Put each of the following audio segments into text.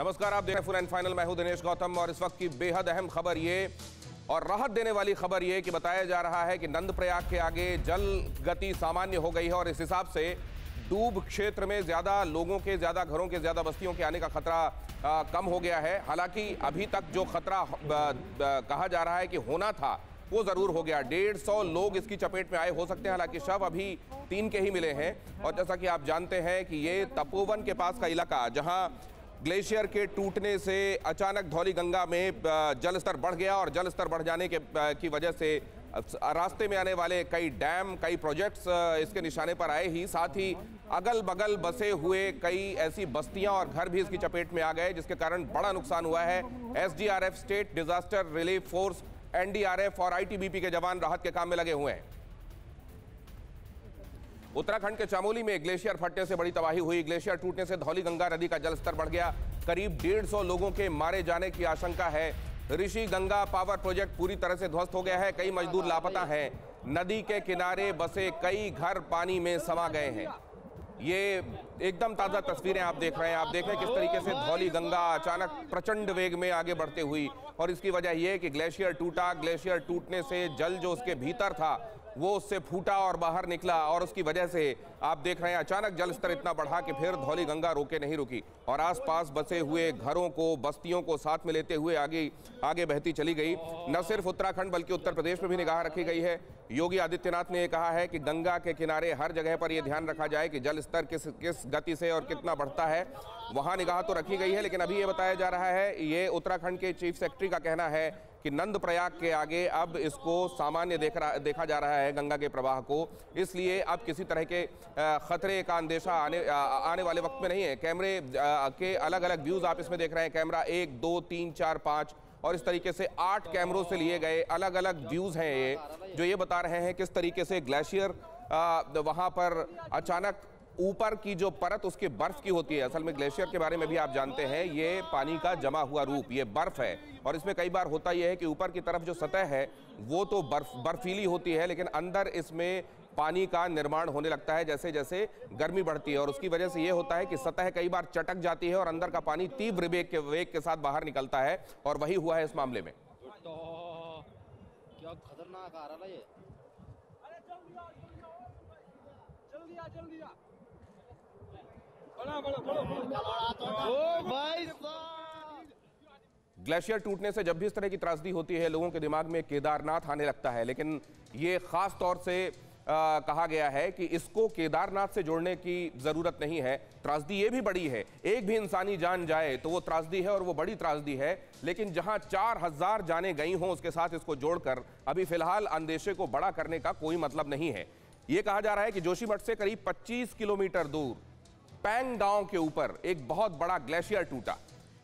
नमस्कार, आप देख रहे हैं फुल एंड फाइनल। मैं हूं दिनेश गौतम और इस वक्त की बेहद अहम खबर ये और राहत देने वाली खबर ये कि बताया जा रहा है कि नंदप्रयाग के आगे जल गति सामान्य हो गई है और इस हिसाब से डूब क्षेत्र में ज्यादा लोगों के, ज्यादा घरों के, ज्यादा बस्तियों के आने का खतरा कम हो गया है। हालांकि अभी तक जो खतरा कहा जा रहा है कि होना था वो जरूर हो गया। 150 लोग इसकी चपेट में आए हो सकते हैं। हालांकि शव अभी 3 के ही मिले हैं और जैसा कि आप जानते हैं कि ये तपोवन के पास का इलाका, जहां ग्लेशियर के टूटने से अचानक धौली गंगा में जल स्तर बढ़ गया और जल स्तर बढ़ जाने की वजह से रास्ते में आने वाले कई डैम, कई प्रोजेक्ट्स इसके निशाने पर आए ही, साथ ही अगल बगल बसे हुए कई ऐसी बस्तियां और घर भी इसकी चपेट में आ गए, जिसके कारण बड़ा नुकसान हुआ है। SDRF, state disaster relief force, NDRF और आईटीबीपी के जवान राहत के काम में लगे हुए हैं। उत्तराखंड के चमोली में ग्लेशियर फटने से बड़ी तबाही हुई। ग्लेशियर टूटने से धौली गंगा नदी का जलस्तर बढ़ गया। करीब 150 लोगों के मारे जाने की आशंका है। ऋषि गंगा पावर प्रोजेक्ट पूरी तरह से ध्वस्त हो गया है। कई मजदूर लापता हैं। नदी के किनारे बसे कई घर पानी में समा गए हैं। ये एकदम ताजा तस्वीरें आप देख रहे हैं। आप देख रहे हैं किस तरीके से धौली गंगा अचानक प्रचंड वेग में आगे बढ़ते हुई, और इसकी वजह यह कि ग्लेशियर टूटा। ग्लेशियर टूटने से जल जो उसके भीतर था वो उससे फूटा और बाहर निकला, और उसकी वजह से आप देख रहे हैं अचानक जल स्तर इतना बढ़ा कि फिर धौली गंगा रोके नहीं रुकी और आसपास बसे हुए घरों को, बस्तियों को साथ में लेते हुए आगे बहती चली गई। न सिर्फ उत्तराखंड बल्कि उत्तर प्रदेश में भी निगाह रखी गई है। योगी आदित्यनाथ ने कहा है कि गंगा के किनारे हर जगह पर यह ध्यान रखा जाए कि जल स्तर किस गति से और कितना बढ़ता है। वहां निगाह तो रखी गई है, लेकिन अभी ये बताया जा रहा है, ये उत्तराखंड के चीफ सेक्रेटरी का कहना है कि नंदप्रयाग के आगे अब इसको सामान्य देखा जा रहा है गंगा के प्रवाह को, इसलिए अब किसी तरह के खतरे का अंदेशा आने वाले वक्त में नहीं है। कैमरे के अलग अलग व्यूज आप इसमें देख रहे हैं। कैमरा 1, 2, 3, 4, 5 और इस तरीके से 8 कैमरों से लिए गए अलग अलग व्यूज हैं ये, जो ये बता रहे हैं किस तरीके से ग्लेशियर वहां पर अचानक ऊपर की जो परत उसके बर्फ की होती है। असल में ग्लेशियर के बारे में भी आप जानते हैं, ये पानी का जमा हुआ रूप, ये बर्फ है। और इसमें कई बार होता यह है कि ऊपर की तरफ जो सतह है वो तो बर्फीली होती है, लेकिन अंदर इसमें पानी का निर्माण होने लगता है जैसे जैसे गर्मी बढ़ती है, और उसकी वजह से ये होता है कि सतह कई बार चटक जाती है और अंदर का पानी तीव्र वेग के साथ बाहर निकलता है, और वही हुआ है इस मामले में। क्या खतरनाक आ रहा है ये। जल्दी आ। ग्लेशियर टूटने से जब भी इस तरह की त्रासदी होती है, लोगों के दिमाग में केदारनाथ आने लगता है, लेकिन ये खास तौर से कहा गया है कि इसको केदारनाथ से जोड़ने की जरूरत नहीं है। त्रासदी ये भी बड़ी है, एक भी इंसानी जान जाए तो वो त्रासदी है और वो बड़ी त्रासदी है, लेकिन जहां 4000 जाने गई हों उसके साथ इसको जोड़कर अभी फिलहाल अंदेशे को बड़ा करने का कोई मतलब नहीं है। ये कहा जा रहा है कि जोशीमठ से करीब 25 किलोमीटर दूर पैंग गांव के ऊपर एक बहुत बड़ा ग्लेशियर टूटा।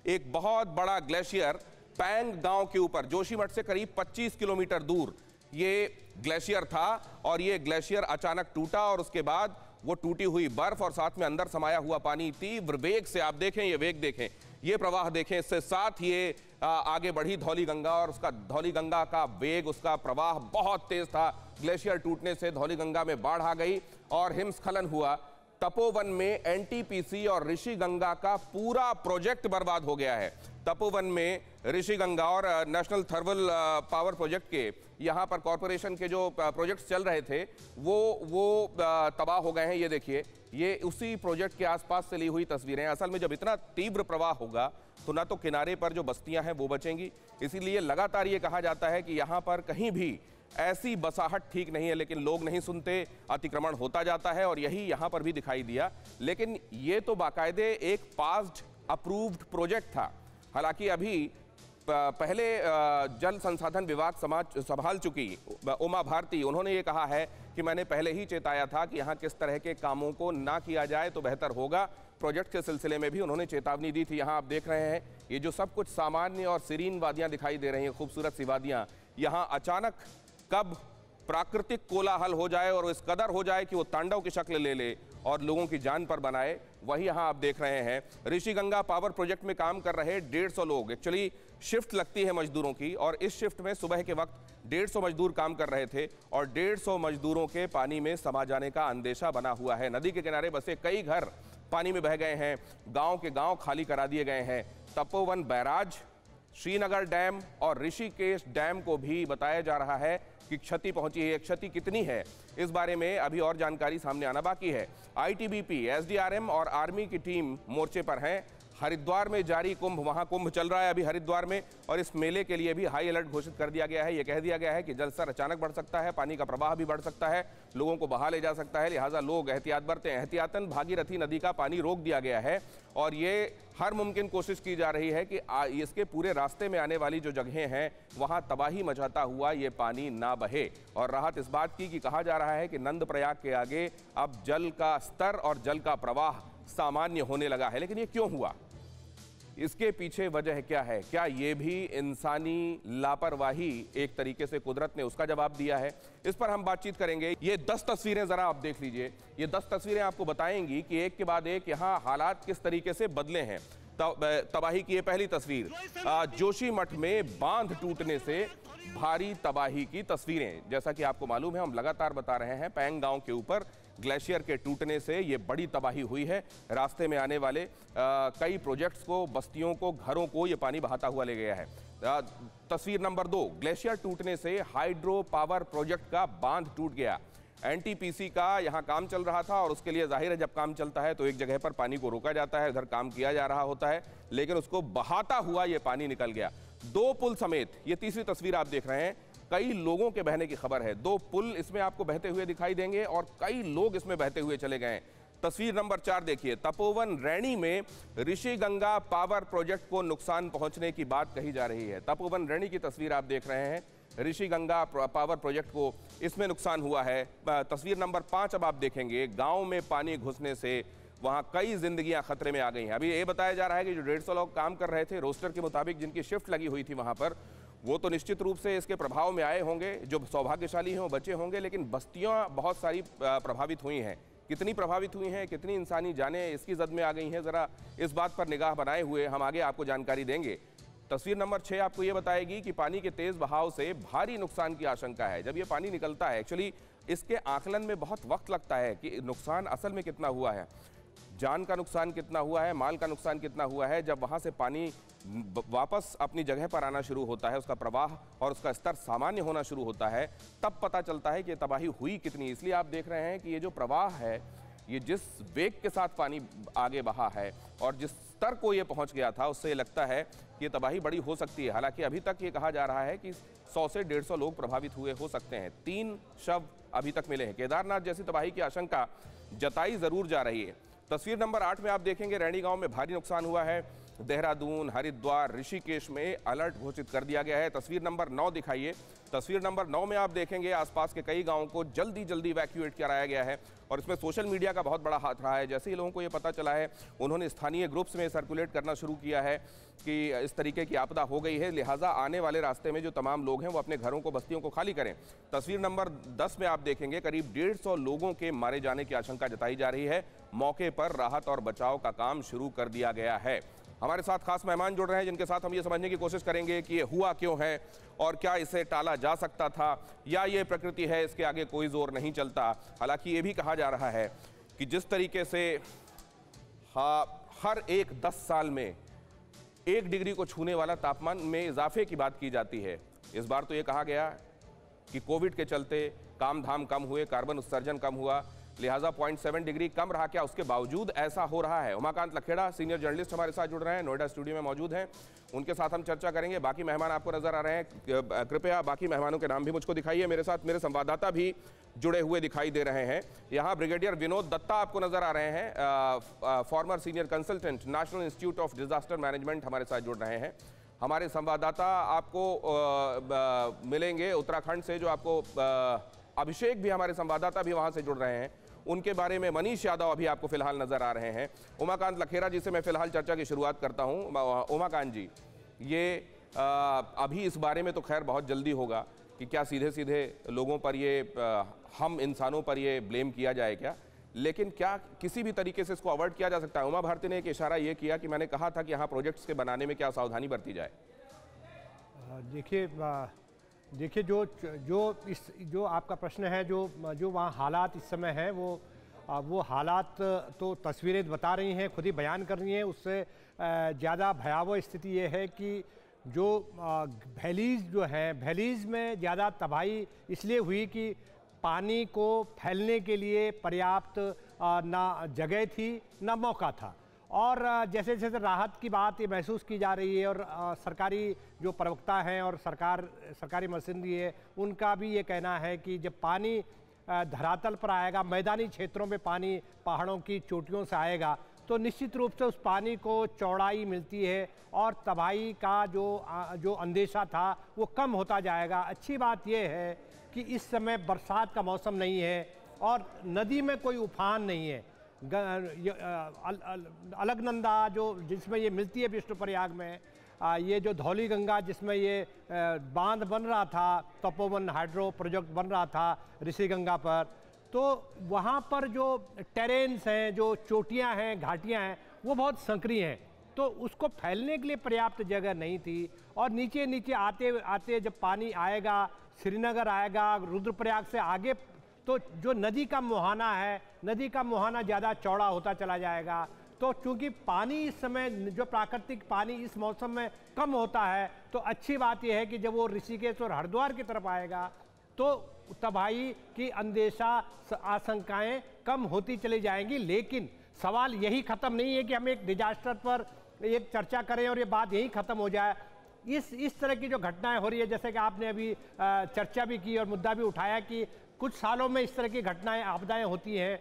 एक बहुत बड़ा ग्लेशियर पैंग गांव के ऊपर जोशीमठ से करीब 25 किलोमीटर दूर ये ग्लेशियर था, और ये ग्लेशियर अचानक टूटा और उसके बाद वो टूटी हुई बर्फ और साथ में अंदर समाया हुआ पानी तीव्र वेग से, आप देखें ये वेग देखें, ये प्रवाह देखें, इससे साथ ये आगे बढ़ी धौली गंगा, और उसका धौली गंगा का वेग, उसका प्रवाह बहुत तेज था। ग्लेशियर टूटने से धौली गंगा में बाढ़ आ गई और हिमस्खलन हुआ। तपोवन में एनटीपीसी और ऋषि गंगा का पूरा प्रोजेक्ट बर्बाद हो गया है। तपोवन में ऋषि गंगा और नेशनल थर्मल पावर प्रोजेक्ट के यहाँ पर कॉरपोरेशन के जो प्रोजेक्ट्स चल रहे थे वो तबाह हो गए हैं। ये देखिए, ये उसी प्रोजेक्ट के आसपास से ली हुई तस्वीरें हैं। असल में जब इतना तीव्र प्रवाह होगा तो ना तो किनारे पर जो बस्तियां हैं वो बचेंगी, इसीलिए लगातार ये कहा जाता है कि यहाँ पर कहीं भी ऐसी बसाहट ठीक नहीं है, लेकिन लोग नहीं सुनते, अतिक्रमण होता जाता है, और यही यहाँ पर भी दिखाई दिया। लेकिन ये तो बाकायदे एक पास्ड अप्रूव्ड प्रोजेक्ट था। हालांकि अभी पहले जल संसाधन विभाग संभाल चुकी उमा भारती, उन्होंने ये कहा है कि मैंने पहले ही चेताया था कि यहाँ किस तरह के कामों को ना किया जाए तो बेहतर होगा। प्रोजेक्ट के सिलसिले में भी उन्होंने चेतावनी दी थी। यहाँ आप देख रहे हैं ये जो सब कुछ सामान्य और सीरीन वादियाँ दिखाई दे रही हैं, खूबसूरत सी वादियाँ, यहाँ अचानक कब प्राकृतिक कोलाहल हो जाए और इस कदर हो जाए कि वो तांडव की शक्ल ले ले और लोगों की जान पर बनाए, वही यहाँ आप देख रहे हैं। ऋषि गंगा पावर प्रोजेक्ट में काम कर रहे 150 लोग, एक्चुअली शिफ्ट लगती है मजदूरों की, और इस शिफ्ट में सुबह के वक्त 150 मजदूर काम कर रहे थे और 150 मजदूरों के पानी में समा जाने का अंदेशा बना हुआ है। नदी के किनारे बसे कई घर पानी में बह गए हैं, गांव के गांव खाली करा दिए गए हैं। तपोवन बैराज, श्रीनगर डैम और ऋषिकेश डैम को भी बताया जा रहा है कि क्षति पहुंची है। क्षति कितनी है इस बारे में अभी और जानकारी सामने आना बाकी है। आईटीबीपी, एसडीआरएम और आर्मी की टीम मोर्चे पर हैं। हरिद्वार में जारी कुंभ, वहां कुंभ चल रहा है अभी हरिद्वार में, और इस मेले के लिए भी हाई अलर्ट घोषित कर दिया गया है। यह कह दिया गया है कि जलस्तर अचानक बढ़ सकता है, पानी का प्रवाह भी बढ़ सकता है, लोगों को बहा ले जा सकता है, लिहाजा लोग एहतियात बरतें। एहतियातन भागीरथी नदी का पानी रोक दिया गया है और ये हर मुमकिन कोशिश की जा रही है कि इसके पूरे रास्ते में आने वाली जो जगहें हैं वहां तबाही मचाता हुआ ये पानी ना बहे। और राहत इस बात की कि कहा जा रहा है कि नंदप्रयाग के आगे अब जल का स्तर और जल का प्रवाह सामान्य होने लगा है। लेकिन ये क्यों हुआ, इसके पीछे वजह क्या है? क्या ये भी इंसानी लापरवाही एक तरीके से कुदरत ने उसका जवाब दिया है? इस पर हम बातचीत करेंगे। ये 10 तस्वीरें जरा आप देख लीजिए। ये 10 तस्वीरें आपको बताएंगी कि एक के बाद एक यहाँ हालात किस तरीके से बदले हैं। तबाही की ये पहली तस्वीर, जोशीमठ में बांध टूटने से भारी तबाही की तस्वीरें। जैसा कि आपको मालूम है, हम लगातार बता रहे हैं, पैंग गांव के ऊपर ग्लेशियर के टूटने से ये बड़ी तबाही हुई है। रास्ते में आने वाले कई प्रोजेक्ट्स को, बस्तियों को, घरों को ये पानी बहाता हुआ ले गया है। तस्वीर नंबर 2, ग्लेशियर टूटने से हाइड्रो पावर प्रोजेक्ट का बांध टूट गया। एनटीपीसी का यहाँ काम चल रहा था और उसके लिए जाहिर है जब काम चलता है तो एक जगह पर पानी को रोका जाता है, उधर काम किया जा रहा होता है, लेकिन उसको बहाता हुआ ये पानी निकल गया। 2 पुल समेत, ये तीसरी तस्वीर आप देख रहे हैं, कई लोगों के बहने की खबर है। 2 पुल इसमें आपको बहते हुए दिखाई देंगे और कई लोग इसमें बहते हुए चले गए। तस्वीर नंबर 4 देखिए, तपोवन रैणी में ऋषि गंगा पावर प्रोजेक्ट को नुकसान पहुंचने की बात कही जा रही है। तपोवन रैणी की तस्वीर आप देख रहे हैं, ऋषि गंगा पावर प्रोजेक्ट को इसमें नुकसान हुआ है। तस्वीर नंबर 5 अब आप देखेंगे, गांव में पानी घुसने से वहां कई जिंदगियां खतरे में आ गई हैं। अभी ये बताया जा रहा है कि जो 150 लोग काम कर रहे थे रोस्टर के मुताबिक, जिनकी शिफ्ट लगी हुई थी वहां पर, वो तो निश्चित रूप से इसके प्रभाव में आए होंगे। जो सौभाग्यशाली हैं वो बचे होंगे, लेकिन बस्तियां बहुत सारी प्रभावित हुई हैं। कितनी प्रभावित हुई हैं, कितनी इंसानी जानें इसकी जद में आ गई हैं, ज़रा इस बात पर निगाह बनाए हुए हम आगे आपको जानकारी देंगे। तस्वीर नंबर 6 आपको ये बताएगी कि पानी के तेज बहाव से भारी नुकसान की आशंका है। जब ये पानी निकलता है, एक्चुअली इसके आकलन में बहुत वक्त लगता है कि नुकसान असल में कितना हुआ है, जान का नुकसान कितना हुआ है, माल का नुकसान कितना हुआ है। जब वहाँ से पानी वापस अपनी जगह पर आना शुरू होता है, उसका प्रवाह और उसका स्तर सामान्य होना शुरू होता है, तब पता चलता है कि तबाही हुई कितनी। इसलिए आप देख रहे हैं कि ये जो प्रवाह है, ये जिस वेग के साथ पानी आगे बहा है और जिस स्तर को ये पहुंच गया था, उससे लगता है कि ये तबाही बड़ी हो सकती है। हालांकि अभी तक ये कहा जा रहा है कि 100 से 150 लोग प्रभावित हुए हो सकते हैं। 3 शव अभी तक मिले हैं। केदारनाथ जैसी तबाही की आशंका जताई जरूर जा रही है। तस्वीर नंबर 8 में आप देखेंगे, रैणी गांव में भारी नुकसान हुआ है। देहरादून, हरिद्वार, ऋषिकेश में अलर्ट घोषित कर दिया गया है। तस्वीर नंबर 9 दिखाइए। तस्वीर नंबर 9 में आप देखेंगे आसपास के कई गांवों को जल्दी इवैक्यूएट कराया गया है और इसमें सोशल मीडिया का बहुत बड़ा हाथ रहा है। जैसे ही लोगों को ये पता चला है, उन्होंने स्थानीय ग्रुप्स में सर्कुलेट करना शुरू किया है कि इस तरीके की आपदा हो गई है, लिहाजा आने वाले रास्ते में जो तमाम लोग हैं वो अपने घरों को, बस्तियों को खाली करें। तस्वीर नंबर 10 में आप देखेंगे, करीब 150 लोगों के मारे जाने की आशंका जताई जा रही है। मौके पर राहत और बचाव का काम शुरू कर दिया गया है। हमारे साथ खास मेहमान जुड़ रहे हैं जिनके साथ हम ये समझने की कोशिश करेंगे कि ये हुआ क्यों है और क्या इसे टाला जा सकता था, या ये प्रकृति है, इसके आगे कोई जोर नहीं चलता। हालांकि ये भी कहा जा रहा है कि जिस तरीके से हर एक 10 साल में 1 डिग्री को छूने वाला तापमान में इजाफे की बात की जाती है, इस बार तो ये कहा गया कि कोविड के चलते काम धाम कम हुए, कार्बन उत्सर्जन कम हुआ, लिहाजा 0.7 डिग्री कम रहा। क्या उसके बावजूद ऐसा हो रहा है? उमाकांत लखेड़ा सीनियर जर्नलिस्ट हमारे साथ जुड़ रहे हैं, नोएडा स्टूडियो में मौजूद हैं, उनके साथ हम चर्चा करेंगे। बाकी मेहमान आपको नजर आ रहे हैं, कृपया बाकी मेहमानों के नाम भी मुझको दिखाइए। मेरे साथ मेरे संवाददाता भी जुड़े हुए दिखाई दे रहे हैं। यहाँ ब्रिगेडियर विनोद दत्ता आपको नजर आ रहे हैं, farmer senior consultant, national institute of disaster management, हमारे साथ जुड़ रहे हैं। हमारे संवाददाता आपको मिलेंगे उत्तराखंड से, जो आपको अभिषेक भी, हमारे संवाददाता भी वहाँ से जुड़ रहे हैं, उनके बारे में मनीष यादव अभी आपको फिलहाल नजर आ रहे हैं। उमाकांत लखेड़ा जी से मैं फिलहाल चर्चा की शुरुआत करता हूं। उमाकांत जी, ये अभी इस बारे में तो खैर बहुत जल्दी होगा कि क्या सीधे सीधे लोगों पर ये, हम इंसानों पर ये ब्लेम किया जाए क्या, लेकिन क्या किसी भी तरीके से इसको अवॉइड किया जा सकता है? उमा भारती ने एक इशारा ये किया कि मैंने कहा था कि यहाँ प्रोजेक्ट्स के बनाने में क्या सावधानी बरती जाए। देखिए जो आपका प्रश्न है, जो वहाँ हालात इस समय हैं, वो वो हालात तो तस्वीरें बता रही हैं, खुद ही बयान कर रही हैं। उससे ज़्यादा भयावह स्थिति ये है कि जो वैलीज़ जो हैं, वैलीज़ में ज़्यादा तबाही इसलिए हुई कि पानी को फैलने के लिए पर्याप्त ना जगह थी ना मौका था। और जैसे जैसे राहत की बात ये महसूस की जा रही है और सरकारी जो प्रवक्ता हैं और सरकारी मशीनरी है उनका भी ये कहना है कि जब पानी धरातल पर आएगा, मैदानी क्षेत्रों में पानी पहाड़ों की चोटियों से आएगा, तो निश्चित रूप से उस पानी को चौड़ाई मिलती है और तबाही का जो अंदेशा था वो कम होता जाएगा। अच्छी बात यह है कि इस समय बरसात का मौसम नहीं है और नदी में कोई उफान नहीं है। अलकनंदा जो जिसमें ये मिलती है विष्णुप्रयाग में, ये जो धौली गंगा जिसमें ये बांध बन रहा था, तपोवन हाइड्रो प्रोजेक्ट बन रहा था ऋषि गंगा पर, तो वहाँ पर जो टेरेन्स हैं, जो चोटियाँ हैं, घाटियाँ हैं, वो बहुत संकरी हैं, तो उसको फैलने के लिए पर्याप्त जगह नहीं थी। और नीचे नीचे आते आते जब पानी आएगा, श्रीनगर आएगा, रुद्रप्रयाग से आगे, तो जो नदी का मुहाना है, नदी का मुहाना ज़्यादा चौड़ा होता चला जाएगा। तो चूंकि पानी इस समय, जो प्राकृतिक पानी इस मौसम में कम होता है, तो अच्छी बात यह है कि जब वो ऋषिकेश और हरिद्वार की तरफ आएगा तो तबाही की अंदेशा, आशंकाएं कम होती चली जाएंगी। लेकिन सवाल यही ख़त्म नहीं है कि हम एक डिजास्टर पर एक चर्चा करें और ये बात यही ख़त्म हो जाए। इस तरह की जो घटनाएं हो रही है, जैसे कि आपने अभी चर्चा भी की और मुद्दा भी उठाया कि कुछ सालों में इस तरह की घटनाएं, आपदाएं होती हैं।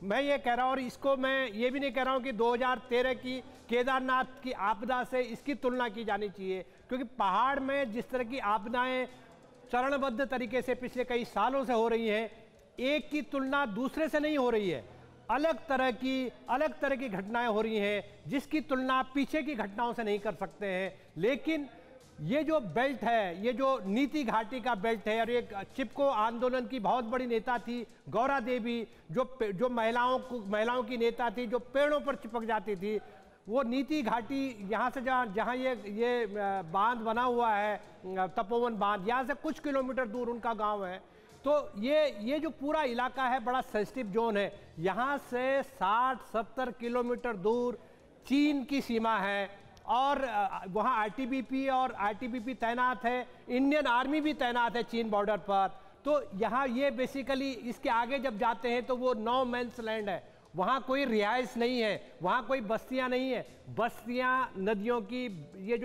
मैं ये कह रहा हूँ, और इसको मैं ये भी नहीं कह रहा हूँ कि 2013 की केदारनाथ की आपदा से इसकी तुलना की जानी चाहिए, क्योंकि पहाड़ में जिस तरह की आपदाएं चरणबद्ध तरीके से पिछले कई सालों से हो रही हैं, एक की तुलना दूसरे से नहीं हो रही है। अलग तरह की घटनाएं हो रही हैं जिसकी तुलना पीछे की घटनाओं से नहीं कर सकते हैं। लेकिन ये जो बेल्ट है, ये जो नीति घाटी का बेल्ट है, और एक चिपको आंदोलन की बहुत बड़ी नेता थी गौरा देवी, जो महिलाओं की नेता थी, जो पेड़ों पर चिपक जाती थी, वो नीति घाटी यहाँ से जहाँ ये बांध बना हुआ है, तपोवन बांध, यहाँ से कुछ किलोमीटर दूर उनका गांव है। तो ये जो पूरा इलाका है बड़ा सेंसिटिव जोन है। यहाँ से 60-70 किलोमीटर दूर चीन की सीमा है और वहाँ आईटीबीपी तैनात है, इंडियन आर्मी भी तैनात है चीन बॉर्डर पर। तो यहाँ ये बेसिकली इसके आगे जब जाते हैं तो वो नो मैंस लैंड है, वहाँ कोई रिहाइश नहीं है, वहाँ कोई बस्तियाँ नहीं है। बस्तियाँ नदियों की, ये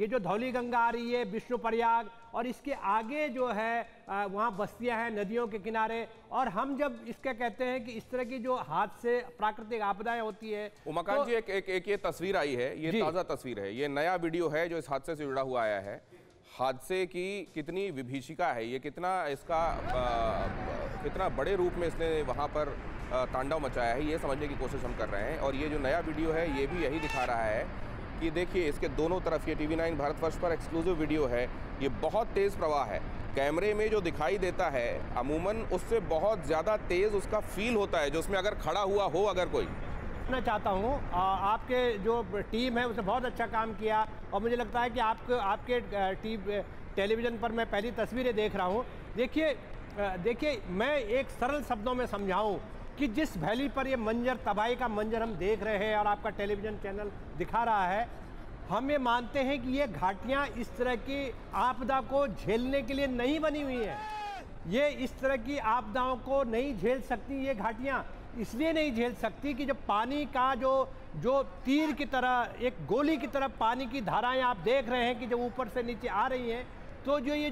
जो धौली गंगा आ रही है, विष्णुप्रयाग, और इसके आगे जो है वहाँ बस्तियाँ हैं नदियों के किनारे। और हम जब इसका कहते हैं कि इस तरह की जो हादसे, प्राकृतिक आपदाएं होती है। उमाकांत जी, एक ये तस्वीर आई है, ये ताज़ा तस्वीर है, ये नया वीडियो है जो इस हादसे से जुड़ा हुआ आया है। हादसे की कितनी विभीषिका है, ये कितना बड़े रूप में इसने वहाँ पर तांडव मचाया है, ये समझने की कोशिश हम कर रहे हैं। और ये जो नया वीडियो है ये भी यही दिखा रहा है कि देखिए इसके दोनों तरफ, ये TV9 भारतवर्ष पर एक्सक्लूसिव वीडियो है, ये बहुत तेज़ प्रवाह है। कैमरे में जो दिखाई देता है अमूमन उससे बहुत ज़्यादा तेज़ उसका फील होता है, जो उसमें अगर खड़ा हुआ हो अगर कोई। मैं चाहता हूँ आपके जो टीम है उसने बहुत अच्छा काम किया, और मुझे लगता है कि आपके टेलीविज़न पर मैं पहली तस्वीरें देख रहा हूँ। देखिए मैं एक सरल शब्दों में समझाऊँ कि जिस वैली पर ये मंजर, तबाही का मंजर हम देख रहे हैं और आपका टेलीविज़न चैनल दिखा रहा है, हम ये मानते हैं कि ये घाटियाँ इस तरह की आपदा को झेलने के लिए नहीं बनी हुई हैं। ये इस तरह की आपदाओं को नहीं झेल सकती। ये घाटियाँ इसलिए नहीं झेल सकती कि जब पानी का जो तीर की तरह, एक गोली की तरह पानी की धाराएं आप देख रहे हैं कि जब ऊपर से नीचे आ रही हैं, तो ये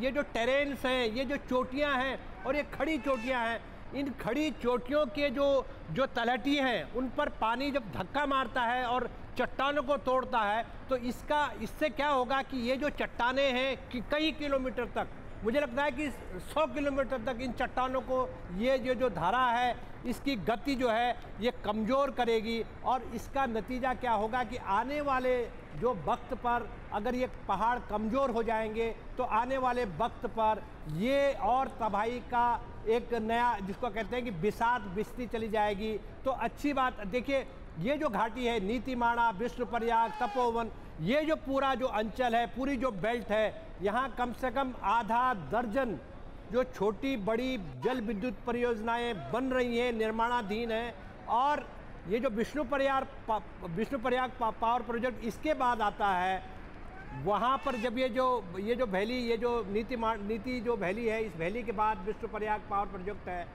जो टेरेन्स हैं, ये जो चोटियां हैं और ये खड़ी चोटियां हैं, इन खड़ी चोटियों के जो तलहटी हैं उन पर पानी जब धक्का मारता है और चट्टानों को तोड़ता है, तो इससे क्या होगा कि ये जो चट्टानें हैं कि कई किलोमीटर तक, मुझे लगता है कि 100 किलोमीटर तक इन चट्टानों को ये जो धारा है इसकी गति जो है ये कमज़ोर करेगी। और इसका नतीजा क्या होगा कि आने वाले जो वक्त पर अगर ये पहाड़ कमज़ोर हो जाएंगे तो आने वाले वक्त पर ये और तबाही का एक नया, जिसको कहते हैं कि बिसात बिसती चली जाएगी। तो अच्छी बात, देखिए ये जो घाटी है, नीतिमाणा, विष्णुप्रयाग, तपोवन, ये जो पूरा जो अंचल है, पूरी जो बेल्ट है, यहाँ कम से कम आधा दर्जन जो छोटी बड़ी जल विद्युत परियोजनाएं बन रही हैं, निर्माणाधीन हैं, और ये जो विष्णु प्रयाग पावर प्रोजेक्ट इसके बाद आता है, वहाँ पर जब ये जो वैली, ये जो नीति जो वैली है, इस वैली के बाद विष्णु प्रयाग पावर प्रोजेक्ट है,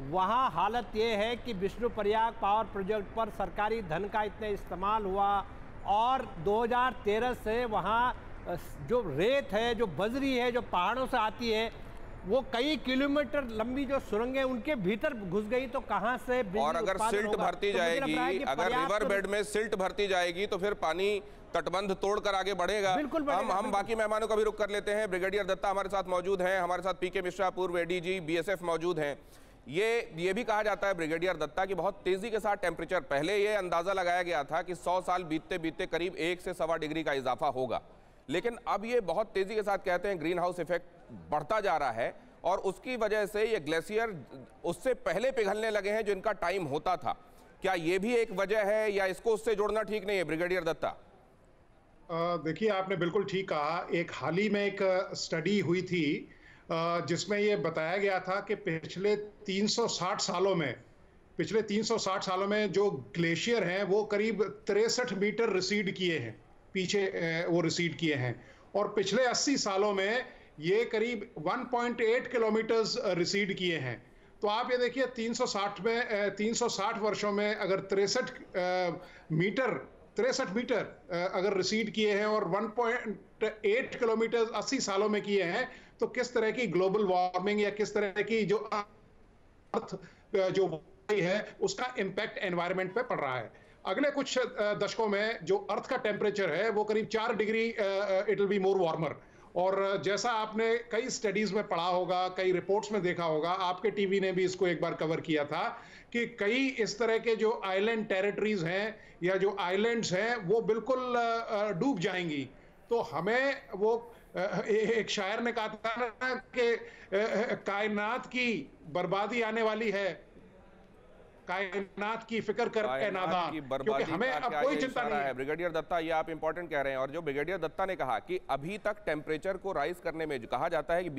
वहाँ हालत ये है कि विष्णु प्रयाग पावर प्रोजेक्ट पर सरकारी धन का इतना इस्तेमाल हुआ और 2013 से वहाँ जो रेत है, जो बजरी है, जो पहाड़ों से आती है, वो कई किलोमीटर लंबी जो सुरंगें उनके भीतर घुस गई, तो कहाँ से और अगर सिल्ट भरती जाएगी, अगर रिवर बेड में सिल्ट भरती जाएगी तो फिर पानी तटबंध तोड़कर आगे बढ़ेगा। बिल्कुल हम बाकी मेहमानों का भी रुख कर लेते हैं। ब्रिगेडियर दत्ता हमारे साथ मौजूद हैं, हमारे साथ पीके मिश्रा पूर्व एडीजी बीएसएफ मौजूद हैं। ये भी कहा जाता है ब्रिगेडियर दत्ता की बहुत तेजी के साथ टेम्परेचर, पहले ये अंदाजा लगाया गया था कि 100 साल बीतते बीतते करीब 1 से 1.25 डिग्री का इजाफा होगा, लेकिन अब ये बहुत तेजी के साथ कहते हैं ग्रीन हाउस इफेक्ट बढ़ता जा रहा है और उसकी वजह से ये ग्लेशियर उससे पहले पिघलने लगे हैं जो इनका टाइम होता था। क्या ये भी एक वजह है या इसको उससे जोड़ना ठीक नहीं है ब्रिगेडियर दत्ता? देखिए, आपने बिल्कुल ठीक कहा। एक हाल ही में एक स्टडी हुई थी जिसमें ये बताया गया था कि पिछले 360 सालों में जो ग्लेशियर हैं वो करीब 63 मीटर रिसीड किए हैं, पीछे वो रिसीड किए हैं, और पिछले 80 सालों में ये करीब 1.8 किलोमीटर्स रिसीड किए हैं। तो आप ये देखिए 360 वर्षों में अगर 63 मीटर अगर रिसीड किए हैं और 1.8 किलोमीटर 80 सालों में किए हैं, तो किस तरह की ग्लोबल वार्मिंग या किस तरह की जो अर्थ जो है उसका इम्पैक्ट एनवायरनमेंट पे पड़ रहा है। अगले कुछ दशकों में जो अर्थ का टेम्परेचर है वो करीब 4 degree it will be more warmer. और जैसा आपने कई स्टडीज में पढ़ा होगा, कई रिपोर्ट्स में देखा होगा, आपके टीवी ने भी इसको एक बार कवर किया था कि कई इस तरह के जो आइलैंड टेरिटरीज हैं या जो आइलैंड्स हैं वो बिल्कुल डूब जाएंगी। तो हमें वो एक शायर ने कहा था ना कि कायनात की बर्बादी आने वाली है, कायनात की फिक्र कर के नादान, क्योंकि हमें अब कोई चिंता नहीं है। ब्रिगेडियर दत्ता, ये आप इंपॉर्टेंट कह रहे हैं। और जो ब्रिगेडियर दत्ता ने कहा कि अभी तक टेम्परेचर को राइज करने में जो कहा जाता है कि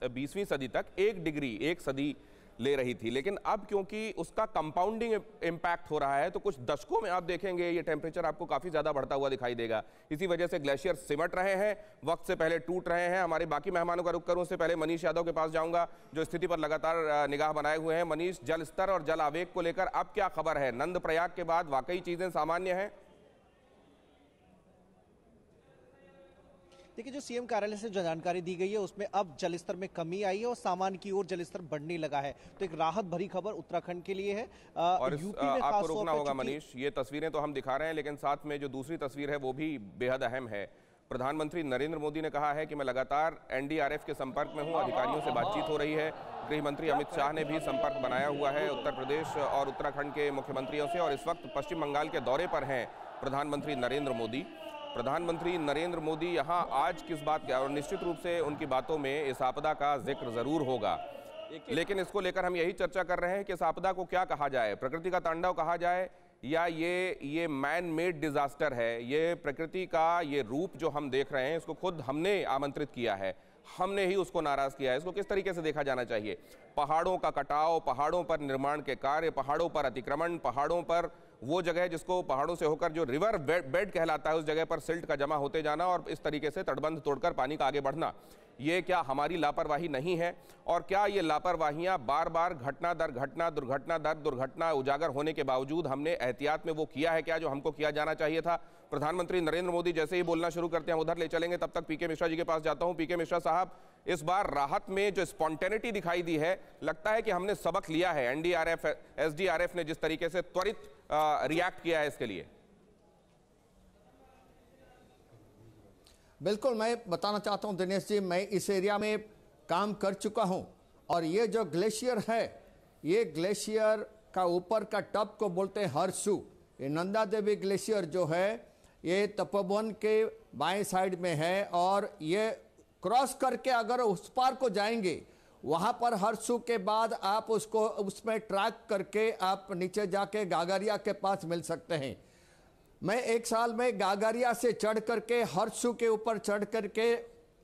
20वीं सदी तक 1 डिग्री 1 सदी ले रही थी, लेकिन अब क्योंकि उसका कंपाउंडिंग इम्पैक्ट हो रहा है तो कुछ दशकों में आप देखेंगे ये टेम्परेचर आपको काफी ज्यादा बढ़ता हुआ दिखाई देगा। इसी वजह से ग्लेशियर सिमट रहे हैं, वक्त से पहले टूट रहे हैं। हमारे बाकी मेहमानों का रुख करूं उससे पहले मनीष यादव के पास जाऊंगा जो स्थिति पर लगातार निगाह बनाए हुए हैं। मनीष, जल स्तर और जल आवेग को लेकर अब क्या खबर है? नंद प्रयाग के बाद वाकई चीजें सामान्य हैं? देखिए, जो सीएम कार्यालय से जो जानकारी दी गई है उसमें अब जलस्तर में कमी आई है और सामान्य की ओर जलस्तर बढ़ने लगा है, तो एक राहत भरी खबर उत्तराखंड के लिए है। और आपको रोकना होगा मनीष, ये तस्वीरें तो हम दिखा रहे हैं लेकिन साथ में जो दूसरी तस्वीर है वो भी बेहद अहम है। प्रधानमंत्री नरेंद्र मोदी ने कहा है कि मैं लगातार एनडीआरएफ के संपर्क में हूं, अधिकारियों से बातचीत हो रही है। गृह मंत्री अमित शाह ने भी संपर्क बनाया हुआ है उत्तर प्रदेश और उत्तराखंड के मुख्यमंत्रियों से, और इस वक्त पश्चिम बंगाल के दौरे पर हैं प्रधानमंत्री नरेंद्र मोदी। प्रधानमंत्री नरेंद्र मोदी यहाँ आज किस बात का, और निश्चित रूप से उनकी बातों में इस आपदा का जिक्र जरूर होगा, लेकिन इसको लेकर हम यही चर्चा कर रहे हैं कि इस आपदा को क्या कहा जाए, प्रकृति का तांडव कहा जाए या ये मैन मेड डिजास्टर है। ये प्रकृति का ये रूप जो हम देख रहे हैं इसको खुद हमने आमंत्रित किया है, हमने ही उसको नाराज किया है। इसको किस तरीके से देखा जाना चाहिए? पहाड़ों का कटाव, पहाड़ों पर निर्माण के कार्य, पहाड़ों पर अतिक्रमण, पहाड़ों पर वो जगह जिसको पहाड़ों से होकर जो रिवर बेड कहलाता है उस जगह पर सिल्ट का जमा होते जाना और इस तरीके से तटबंध तोड़कर पानी का आगे बढ़ना, ये क्या हमारी लापरवाही नहीं है? और क्या ये लापरवाहियां बार बार घटना दर घटना, दुर्घटना दर दुर्घटना उजागर होने के बावजूद हमने एहतियात में वो किया है क्या जो हमको किया जाना चाहिए था? प्रधानमंत्री नरेंद्र मोदी जैसे ही बोलना शुरू करते हैं उधर ले चलेंगे, तब तक पीके मिश्रा जी के पास जाता हूं। पीके मिश्रा साहब, इस बार राहत में जो स्पॉन्टेनिटी दिखाई दी है, लगता है कि हमने सबक लिया है, एनडीआरएफ एसडीआरएफ ने जिस तरीके से त्वरित रिएक्ट किया है इसके लिए। बिल्कुल, मैं बताना चाहता हूं दिनेश जी, मैं इस एरिया में काम कर चुका हूं और ये जो ग्लेशियर है, ये ग्लेशियर का ऊपर का टप को बोलते हैं हरसू। ये नंदा देवी ग्लेशियर जो है ये तपोवन के बाएं साइड में है और ये क्रॉस करके अगर उस पार को जाएंगे, वहां पर हरसू के बाद आप उसको उसमें ट्रैक करके आप नीचे जाके गागरिया के पास मिल सकते हैं। मैं एक साल में गागरिया से चढ़ करके हरसू के ऊपर चढ़ करके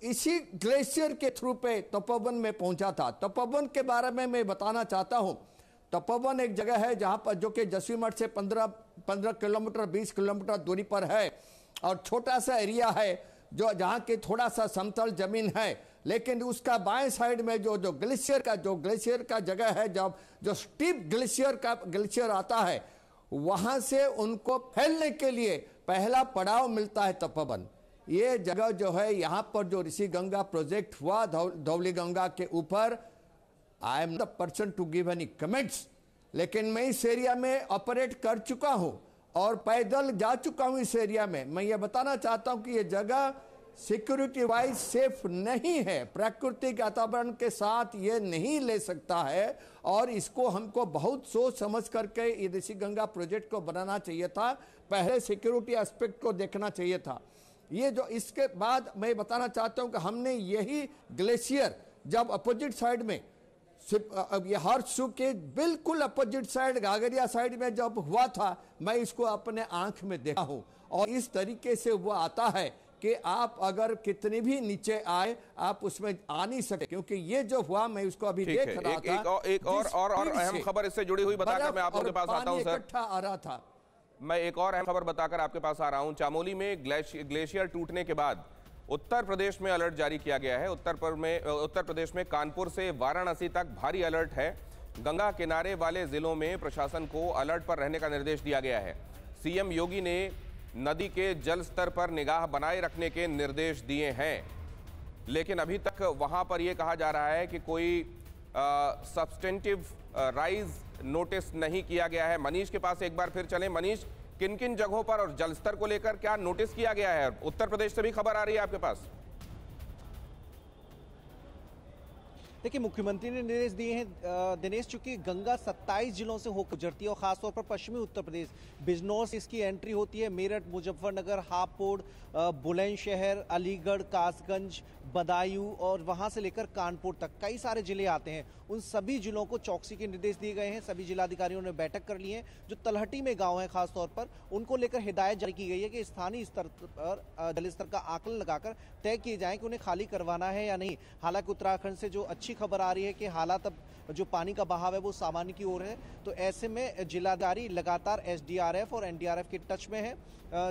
इसी ग्लेशियर के थ्रू पे तपोवन में पहुंचा था। तपोवन के बारे में मैं बताना चाहता हूं। तपोवन एक जगह है जहां पर जो कि जोशीमठ से 15 किलोमीटर 20 किलोमीटर दूरी पर है और छोटा सा एरिया है जो जहां की थोड़ा सा समतल जमीन है, लेकिन उसका बाएं साइड में जो ग्लेशियर का जगह है, जब जो स्टीप ग्लेशियर आता है, वहां से उनको फैलने के लिए पहला पड़ाव मिलता है तपोवन। ये जगह जो है, यहां पर जो ऋषि गंगा प्रोजेक्ट हुआ धौली गंगा के ऊपर, I am the person to give any comments, लेकिन मैं इस एरिया में ऑपरेट कर चुका हूं और पैदल जा चुका हूं इस एरिया में। मैं ये बताना चाहता हूं कि ये जगह सिक्योरिटी वाइज सेफ नहीं है, प्राकृतिक वातावरण के साथ ये नहीं ले सकता है और इसको हमको बहुत सोच समझ करके ये ऋषि गंगा प्रोजेक्ट को बनाना चाहिए था। पहले सिक्योरिटी एस्पेक्ट को देखना चाहिए था। ये जो इसके बाद मैं बताना चाहता हूं कि हमने यही ग्लेशियर जब अपोजिट साइड में, ये हर्षू के बिल्कुल अपोजिट साइड गागरिया साइड में जब हुआ था, मैं इसको अपने आंख में देखा हूं और इस तरीके से वो आता है कि आप अगर कितने भी नीचे आए आप उसमें आ नहीं सकते, क्योंकि ये जो हुआ मैं उसको अभी देख रहा था। एक और अहम खबर इससे जुड़ी हुई बताकर मैं आप लोगों के पास आता हूं सर। इकट्ठा आ रहा था। मैं एक और अहम खबर बताकर आपके पास आ रहा हूं। चामोली में ग्लेशियर टूटने के बाद उत्तर प्रदेश में अलर्ट जारी किया गया है। उत्तर प्रदेश में कानपुर से वाराणसी तक भारी अलर्ट है। गंगा किनारे वाले जिलों में प्रशासन को अलर्ट पर रहने का निर्देश दिया गया है। सीएम योगी ने नदी के जल स्तर पर निगाह बनाए रखने के निर्देश दिए हैं, लेकिन अभी तक वहां पर यह कहा जा रहा है कि कोई सब्सटेंटिव राइज नोटिस नहीं किया गया है। मनीष के पास एक बार फिर चलें। मनीष, किन किन जगहों पर और जलस्तर को लेकर क्या नोटिस किया गया है? उत्तर प्रदेश से भी खबर आ रही है आपके पास? देखिए, मुख्यमंत्री ने निर्देश दिए हैं दिनेश, चूंकि गंगा 27 जिलों से होकर गुजरती है और खासतौर पर पश्चिमी उत्तर प्रदेश बिजनौर से इसकी एंट्री होती है। मेरठ, मुजफ्फरनगर, हापुड़, बुलंदशहर, अलीगढ़, कासगंज, बदायूं और वहां से लेकर कानपुर तक कई सारे जिले आते हैं। उन सभी जिलों को चौकसी के निर्देश दिए गए हैं। सभी जिलाधिकारियों ने बैठक कर ली है। जो तलहटी में गांव है खासतौर पर, उनको लेकर हिदायत जारी की गई है कि स्थानीय स्तर पर जलस्तर का आकलन लगाकर तय किए जाए कि उन्हें खाली करवाना है या नहीं। हालांकि उत्तराखंड से जो अच्छी खबर आ रही है कि हालात अब जो पानी का बहाव है वो सामान्य की ओर है, तो ऐसे में जिलाधिकारी लगातार एसडीआरएफ और एनडीआरएफ के टच में है।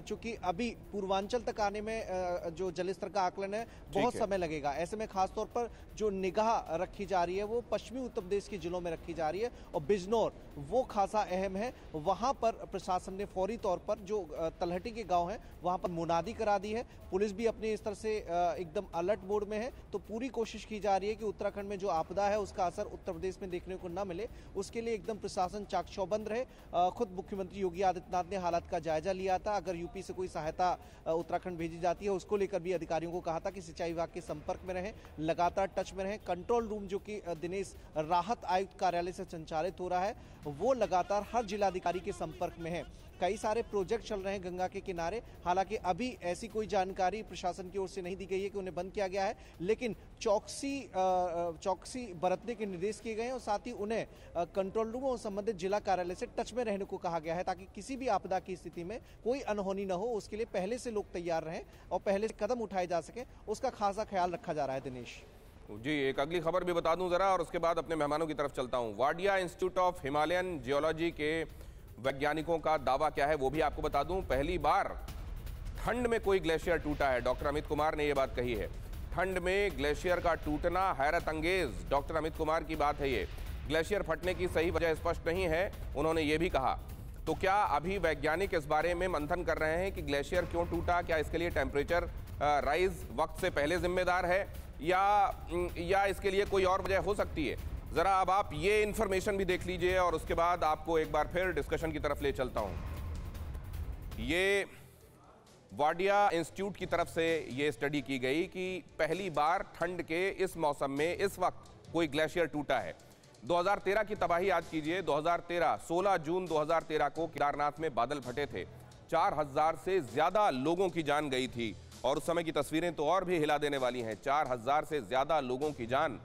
चूंकि अभी पूर्वांचल तक आने में जो जलस्तर का आकलन है बहुत समय लगेगा। ऐसे में खासतौर पर जो निगाह रखी जा रही है वो पश्चिमी उत्तर प्रदेश के जिलों में रखी जा रही है और बिजनौर वो खासा अहम है। वहां पर प्रशासन ने फौरी तौर पर जो तलहटी के गांव हैं वहां पर मुनादी करा दी है। पुलिस भी अपने स्तर से एकदम अलर्ट मोड में है। तो पूरी कोशिश की जा रही है कि उत्तराखंड में जो आपदा है उसका असर उत्तर प्रदेश में देखने को न मिले, उसके लिए एकदम प्रशासन चाक चौबंद रहे। खुद मुख्यमंत्री योगी आदित्यनाथ ने हालात का जायजा लिया था। अगर यूपी से कोई सहायता उत्तराखंड भेजी जाती है उसको लेकर भी अधिकारियों को कहा था कि सिंचाई विभाग के संपर्क में रहें, लगातार टच में रहें। कंट्रोल रूम जो कि दिनेश राहत आयुक्त कार्यालय से संचालित हो रहा है वो लगातार हर जिलाधिकारी के संपर्क में है। कई सारे प्रोजेक्ट चल रहे हैं गंगा के किनारे। हालांकि अभी ऐसी कोई जानकारी प्रशासन की ओर से नहीं दी गई है कि उन्हें बंद किया गया है, लेकिन चौकसी बरतने के निर्देश किए गए हैं और साथ ही उन्हें कंट्रोल रूम और संबंधित जिला कार्यालय से टच में रहने को कहा गया है ताकि किसी भी आपदा की स्थिति में कोई अनहोनी न हो। उसके लिए पहले से लोग तैयार रहें और पहले से कदम उठाए जा सके, उसका खासा ख्याल रखा जा रहा है। दिनेश जी, एक अगली खबर भी बता दूं जरा और उसके बाद अपने मेहमानों की तरफ चलता हूं। Wadia institute of Himalayan geology के वैज्ञानिकों का दावा क्या है वो भी आपको बता दूं। पहली बार ठंड में कोई ग्लेशियर टूटा है। डॉक्टर अमित कुमार ने यह बात कही है। ठंड में ग्लेशियर का टूटना हैरत अंगेज, डॉक्टर अमित कुमार की बात है ये। ग्लेशियर फटने की सही वजह स्पष्ट नहीं है, उन्होंने ये भी कहा। तो क्या अभी वैज्ञानिक इस बारे में मंथन कर रहे हैं कि ग्लेशियर क्यों टूटा? क्या इसके लिए टेम्परेचर राइज वक्त से पहले जिम्मेदार है या इसके लिए कोई और वजह हो सकती है? जरा अब आप ये इंफॉर्मेशन भी देख लीजिए और उसके बाद आपको एक बार फिर डिस्कशन की तरफ ले चलता हूं। ये वाडिया इंस्टीट्यूट की तरफ से ये स्टडी की गई कि पहली बार ठंड के इस मौसम में इस वक्त कोई ग्लेशियर टूटा है। 2013 की तबाही याद कीजिए। 2013 16 जून 2013 को केदारनाथ में बादल फटे थे। 4000 से ज्यादा लोगों की जान गई थी और उस समय की तस्वीरें तो और भी हिला देने वाली हैं। 4000 से ज्यादा लोगों की जान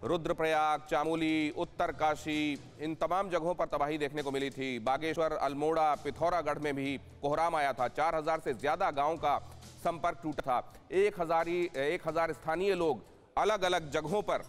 रुद्रप्रयाग, चामोली, उत्तरकाशी, इन तमाम जगहों पर तबाही देखने को मिली थी। बागेश्वर, अल्मोड़ा, पिथौरागढ़ में भी कोहराम आया था। 4000 से ज्यादा गांव का संपर्क टूटा था। 1000 स्थानीय लोग अलग अलग जगहों पर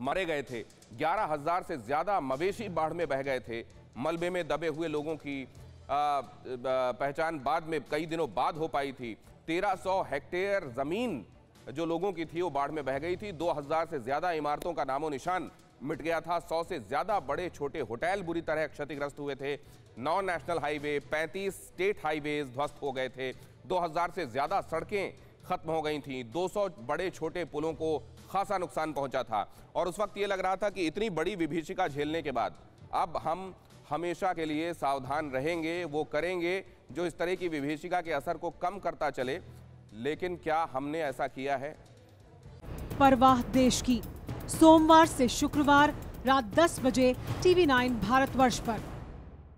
मारे गए थे। 11000 से ज्यादा मवेशी बाढ़ में बह गए थे। मलबे में दबे हुए लोगों की पहचान बाद में कई दिनों बाद हो पाई थी। 1300 हेक्टेयर जमीन जो लोगों की थी वो बाढ़ में बह गई थी। 2000 से ज्यादा इमारतों का नामो निशान मिट गया था। 100 से ज्यादा बड़े छोटे होटल बुरी तरह क्षतिग्रस्त हुए थे। 9 नेशनल हाईवे, 35 स्टेट हाईवेज ध्वस्त हो गए थे। 2000 से ज्यादा सड़कें खत्म हो गई थी। 200 बड़े छोटे पुलों को खासा नुकसान पहुंचा था। और उस वक्त ये लग रहा था कि इतनी बड़ी विभीषिका झेलने के बाद अब हम हमेशा के लिए सावधान रहेंगे, वो करेंगे जो इस तरह की विभीषिका के असर को कम करता चले। लेकिन क्या हमने ऐसा किया है? परवाह देश की, सोमवार से शुक्रवार रात 10 बजे TV9 भारतवर्ष पर।